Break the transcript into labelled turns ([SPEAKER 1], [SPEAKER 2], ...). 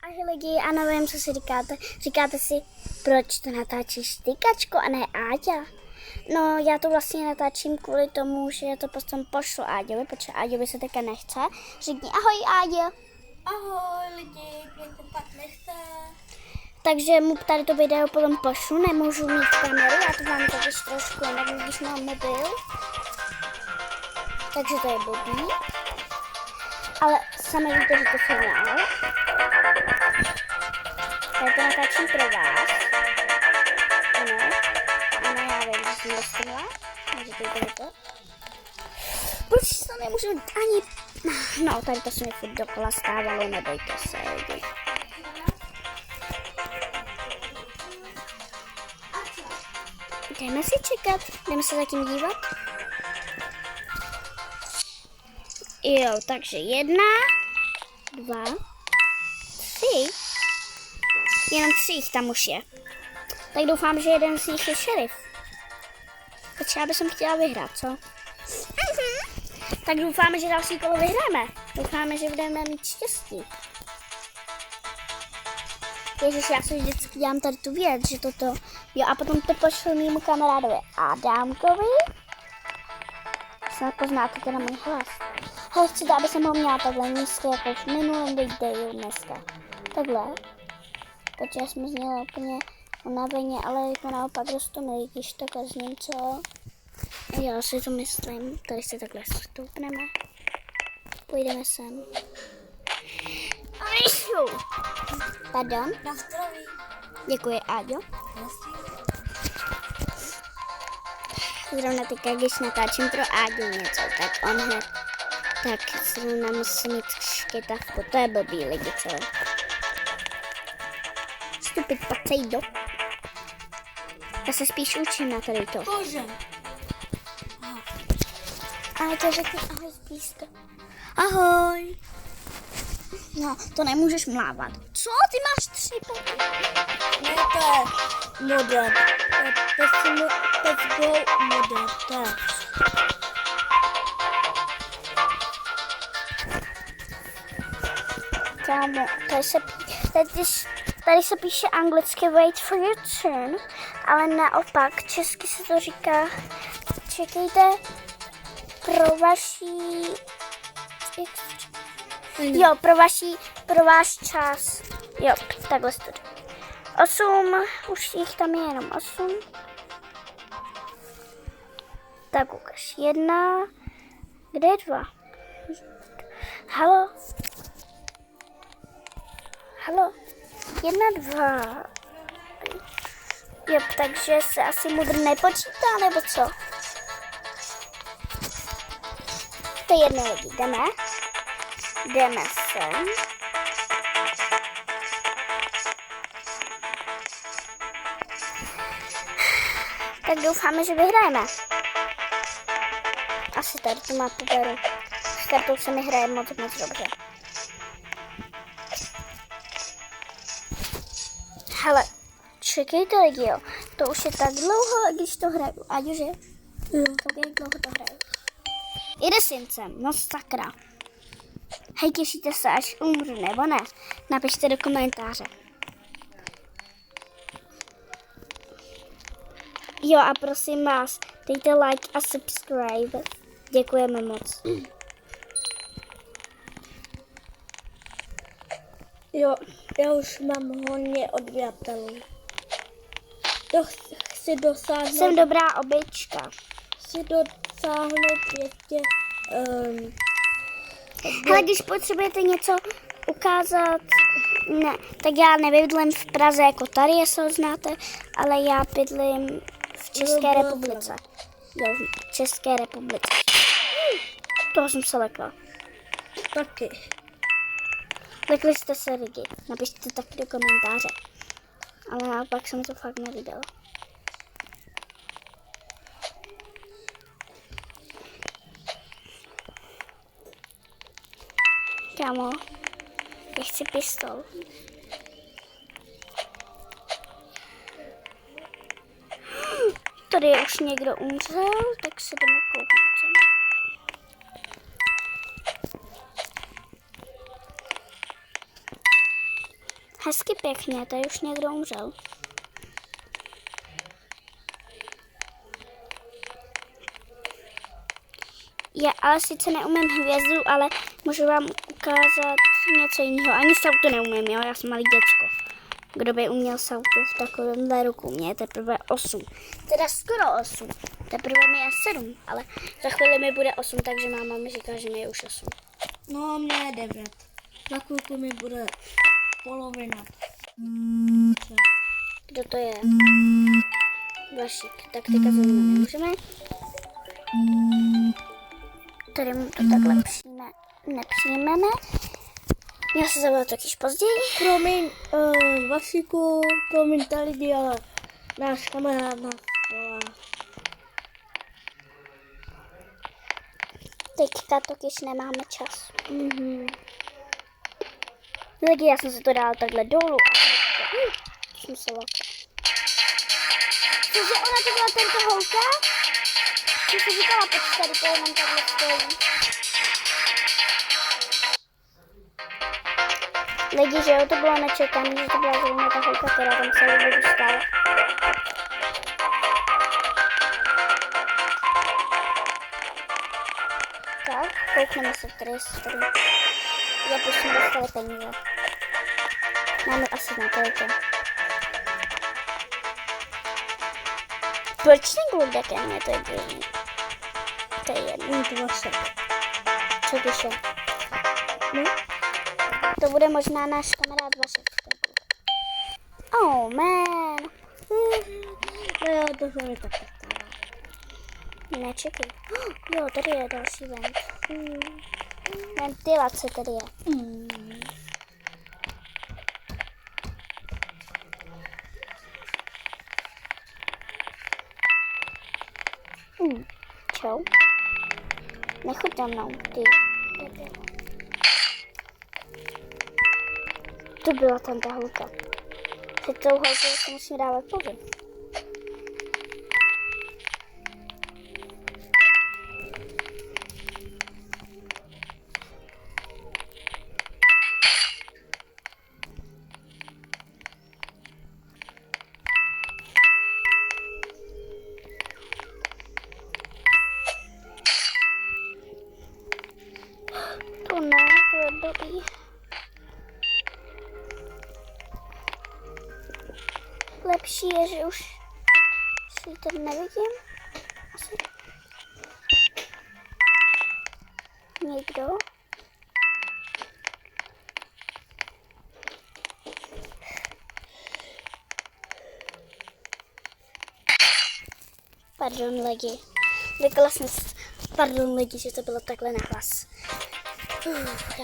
[SPEAKER 1] Ahoj lidi, a nevím, co si říkáte. Říkáte si, proč to natáčíš ty, Kačko, a ne Áďa? No, já to vlastně natáčím kvůli tomu, že to potom pošlu Áďovi, protože Áďovi se také nechce. Řekni ahoj, Áďo.
[SPEAKER 2] Ahoj lidi, mě to pak nechce.
[SPEAKER 1] Takže mu tady to video potom pošlu, nemůžu mít kameru, já to mám totiž trošku jinak, když mám mobil. Takže to je blbý. Ale sami víte, že to finál. Tak to natáčím pro vás. Ano, já vím, že jsem dostala. Takže to. Proč to nemůžu ani... No, tady to se mi furt dokola stávalo, nebojte se, lidi. Jdeme si čekat, jdeme se zatím dívat. Jo, takže 1, 2, 3. Jenom 3 jich tam už je. Tak doufám, že jeden z nich je šerif. Takže já bych chtěla vyhrát, co? Tak doufáme, že další kolo vyhráme. Doufáme, že budeme mít štěstí. Ježiš, já se vždycky dělám tady tu věc, že toto... Jo, a potom to pošlu mému kamarádovi Adámkovi. Snad poznáte teda můj hlas. Hele, chci, aby jsem ho měla takhle nízké, jako v minulém videu dneska. Takhle. Protože jsme zněli úplně unaveně, ale jako naopak rostomilí, když takhle zním, co? Já si to myslím. Tady si takhle stoupneme. Půjdeme sem. Pardon?
[SPEAKER 2] Na zdraví.
[SPEAKER 1] Děkuji, Áďo. Zrovna teďka, když natáčím pro Áďu něco, tak on hned, tak zrovna musí mít škytavku, to je blbý lidi, co? Stupid pacejdo. Já se spíš učím na tady to.
[SPEAKER 2] Bože.
[SPEAKER 1] Ale to řekni ahoj zblízka. Ahoj. No, to nemůžeš mlávat. Co? Ty máš 3 pety?
[SPEAKER 2] Ne, to je model. Let's go model. To je.
[SPEAKER 1] Kámo, tady se píše anglicky wait for your turn, ale naopak česky se to říká čekejte pro vaší... Jo, pro váš čas. Jo, takhle se to říká. 8, už jich tam je jenom 8. Tak ukaž. 1, kde je 2? Halo? Halo? 1, 2. Jo, takže se asi mudr nepočítá, nebo co? To je jedno lidi, jdeme. Jdeme sem. Tak doufáme, že vyhrajeme. Asi tady tu mapu beru. S kartou se mi hraje moc dobře. Hele, čekejte lidi, jo. To už je tak dlouho, když to hraju. Áďo, že? Tak jak dlouho to hraju. Jde syncem, no sakra. Hej, těšíte se, až umřu, nebo ne? Napište do komentáře. Jo, a prosím vás, dejte like a subscribe. Děkujeme moc.
[SPEAKER 2] Jo, já už mám hodně odběratelů. Chci dosáhnout...
[SPEAKER 1] Jsem dobrá obyčka.
[SPEAKER 2] Chci dosáhnout 200...
[SPEAKER 1] Hele, když potřebujete něco ukázat, ne, tak já nebydlím v Praze jako tady, jestli ho znáte, ale já bydlím v České republice. Jo, v České republice. Toho jsem se lekla.
[SPEAKER 2] Taky.
[SPEAKER 1] Lekli jste se lidi, napište to taky do komentáře. Ale naopak jsem to fakt neviděla. Kámo, já chci pistol. Tady už někdo umřel, tak se jdeme kouknout. Hezky pěkně, tady už někdo umřel. Já ale sice neumím hvězdu, ale můžu vám ukázat něco jiného. Ani salto neumím, jo? Já jsem malý děcko. Kdo by uměl salto v takovémhle ruku? Mě je teprve 8. Teda skoro 8. Teprve mi je 7, ale za chvíli mi bude 8, takže máma mi říká, že mi je už 8.
[SPEAKER 2] No, mě je 9. Za chvilku mi bude polovina.
[SPEAKER 1] Kdo to je? Vašik. Tak teďka zrovna nemůžeme. Tady mu to takhle nepřijmeme. Já se zavolat totiž později.
[SPEAKER 2] Promiň, Vašíku, promiňte lidi, ale náš kamarád nás volá.
[SPEAKER 1] Teďka totiž nemáme čas. Lidi, já jsem se to dala takhle dolů. Jsem se lakla. Cože ona to byla tento holka? Jsem si říkala, proč tady to jenom takhle stojí. Lidi, že jo, to bylo nečekané, že to byla zrovna ta holka, která tam celou dobu stála. Tak, koukneme se, tady já už jsme dostali peníze. Máme asi na to. Proč ten kluk jde ke mně, to je divný. To je jedno.
[SPEAKER 2] To Vašek.
[SPEAKER 1] Co píše? No? To bude možná náš kamarád Vašek. Oh man.
[SPEAKER 2] No, to se mi taky stává.
[SPEAKER 1] Nečekej. Jo, tady je další vent. Ventilace tady je. Čau. Nechoď za mnou, ty. To byla tam ta holka. Před tou holkou si musím dávat pozor. To ne, to je blbý. Lepší je, že už si tady nevidím. Asi. Někdo? Pardon lidi. Řekla jsem, pardon lidi, že to bylo takhle nahlas.